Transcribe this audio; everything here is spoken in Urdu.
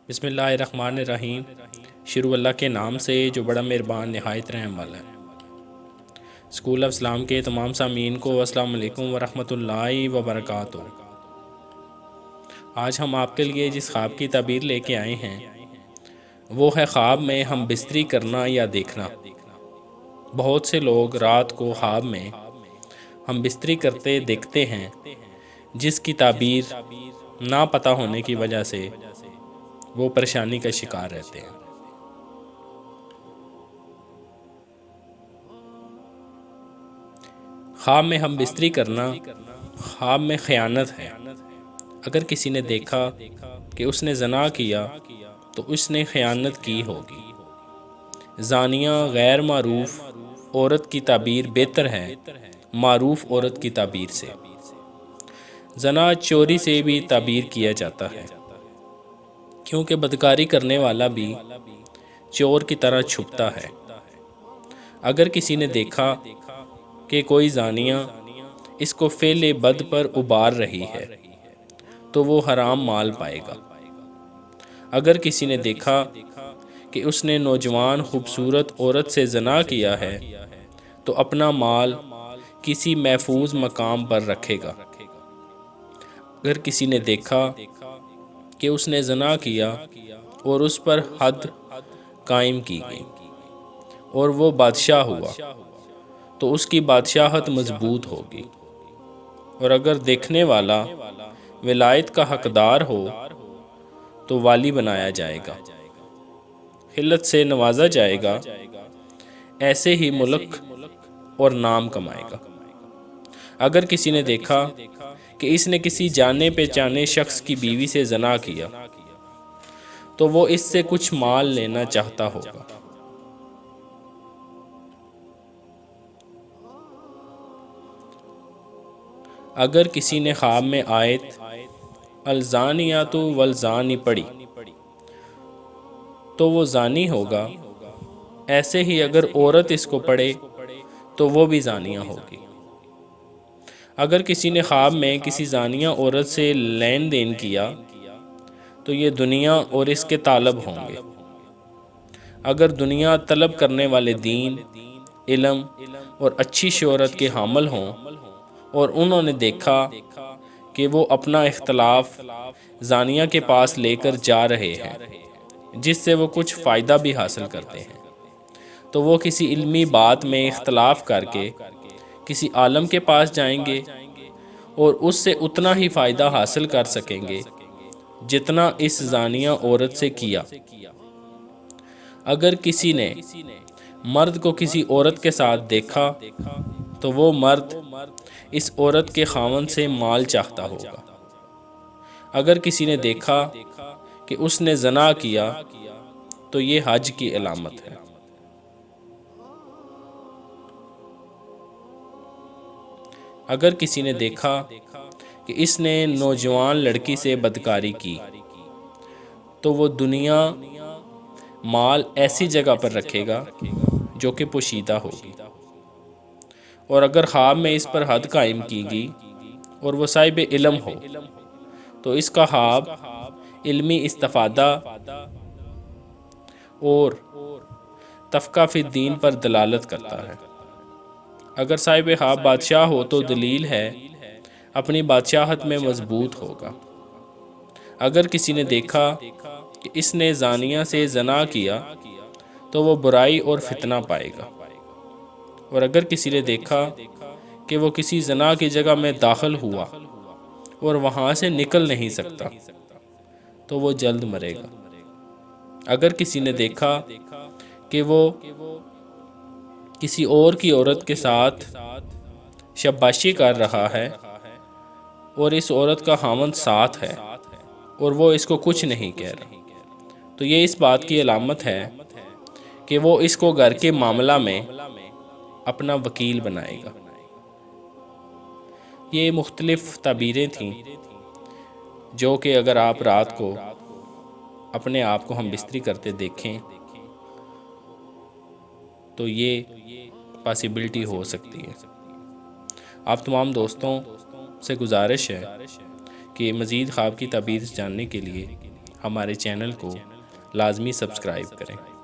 بسم اللہ الرحمن الرحیم۔ شروع اللہ کے نام سے جو بڑا مہربان نہایت رحم والا ہے۔ اسکول آف اسلام کے تمام سامعین کو السلام علیکم ورحمۃ اللہ وبرکاتہ۔ آج ہم آپ کے لیے جس خواب کی تعبیر لے کے آئے ہیں وہ ہے خواب میں ہم بستری کرنا یا دیکھنا۔ بہت سے لوگ رات کو خواب میں ہم بستری کرتے دیکھتے ہیں، جس کی تعبیر نہ پتہ ہونے کی وجہ سے وہ پریشانی کا شکار رہتے ہیں۔ خواب میں ہم بستری کرنا خواب میں خیانت ہے۔ اگر کسی نے دیکھا کہ اس نے زنا کیا تو اس نے خیانت کی ہوگی۔ زانیہ غیر معروف عورت کی تعبیر بہتر ہے معروف عورت کی تعبیر سے۔ زنا چوری سے بھی تعبیر کیا جاتا ہے، کیونکہ بدکاری کرنے والا بھی چور کی طرح چھپتا ہے۔ اگر کسی نے دیکھا کہ کوئی زانیہ اس کو فعل بد پر ابار رہی ہے تو وہ حرام مال پائے گا۔ اگر کسی نے دیکھا کہ اس نے نوجوان خوبصورت عورت سے زنا کیا ہے تو اپنا مال کسی محفوظ مقام پر رکھے گا۔ اگر کسی نے دیکھا کہ اس نے زنا کیا اور اس پر حد قائم کی گئی اور وہ بادشاہ ہوا تو اس کی بادشاہت مضبوط ہوگی، اور اگر دیکھنے والا ولایت کا حقدار ہو تو والی بنایا جائے گا، خلت سے نوازا جائے گا، ایسے ہی ملک اور نام کمائے گا۔ اگر کسی نے دیکھا کہ اس نے کسی جانے پہچانے شخص کی بیوی سے زنا کیا تو وہ اس سے کچھ مال لینا چاہتا ہوگا۔ اگر کسی نے خواب میں آیت الزانیات والزانی پڑھی تو وہ زانی ہوگا، ایسے ہی اگر عورت اس کو پڑھے تو وہ بھی زانیہ ہوگی۔ اگر کسی نے خواب میں کسی زانیہ عورت سے لین دین کیا تو یہ دنیا اور اس کے طالب ہوں گے۔ اگر دنیا طلب کرنے والے دین، علم اور اچھی شہرت کے حامل ہوں اور انہوں نے دیکھا کہ وہ اپنا اختلاف زانیہ کے پاس لے کر جا رہے ہیں جس سے وہ کچھ فائدہ بھی حاصل کرتے ہیں، تو وہ کسی علمی بات میں اختلاف کر کے کسی عالم کے پاس جائیں گے اور اس سے اتنا ہی فائدہ حاصل کر سکیں گے جتنا اس زانیہ عورت سے کیا۔ اگر کسی نے مرد کو کسی عورت کے ساتھ دیکھا تو وہ مرد اس عورت کے خاوند سے مال چاہتا ہوگا۔ اگر کسی نے دیکھا کہ اس نے زنا کیا تو یہ حج کی علامت ہے۔ اگر کسی نے دیکھا کہ اس نے نوجوان لڑکی سے بدکاری کی تو وہ دنیا مال ایسی جگہ پر رکھے گا جو کہ پوشیدہ ہوگی، اور اگر خواب میں اس پر حد قائم کی گئی اور وہ صاحب علم ہو تو اس کا خواب علمی استفادہ اور تفقہ فی الدین پر دلالت کرتا ہے۔ اگر صاحب خواب بادشاہ ہو تو دلیل ہے اپنی بادشاہت میں مضبوط ہوگا۔ اگر کسی نے دیکھا کہ اس نے زانیہ سے زنا کیا تو وہ برائی اور فتنہ پائے گا، اور اگر کسی نے دیکھا کہ وہ کسی زنا کی جگہ میں داخل ہوا اور وہاں سے نکل نہیں سکتا تو وہ جلد مرے گا۔ اگر کسی نے دیکھا کہ وہ کسی اور کی عورت کے ساتھ شباشی کر رہا ہے اور اس عورت کا خاوند ساتھ ہے اور وہ اس کو کچھ نہیں کہہ رہا تو یہ اس بات کی علامت ہے کہ وہ اس کو گھر کے معاملہ میں اپنا وکیل بنائے گا۔ یہ مختلف تعبیریں تھیں جو کہ اگر آپ رات کو اپنے آپ کو ہم بستری کرتے دیکھیں تو یہ پاسیبلٹی ہو سکتی ہے۔ آپ تمام دوستوں سے گزارش ہے کہ مزید خواب کی تعبیر جاننے کے لیے ہمارے چینل کو لازمی سبسکرائب کریں۔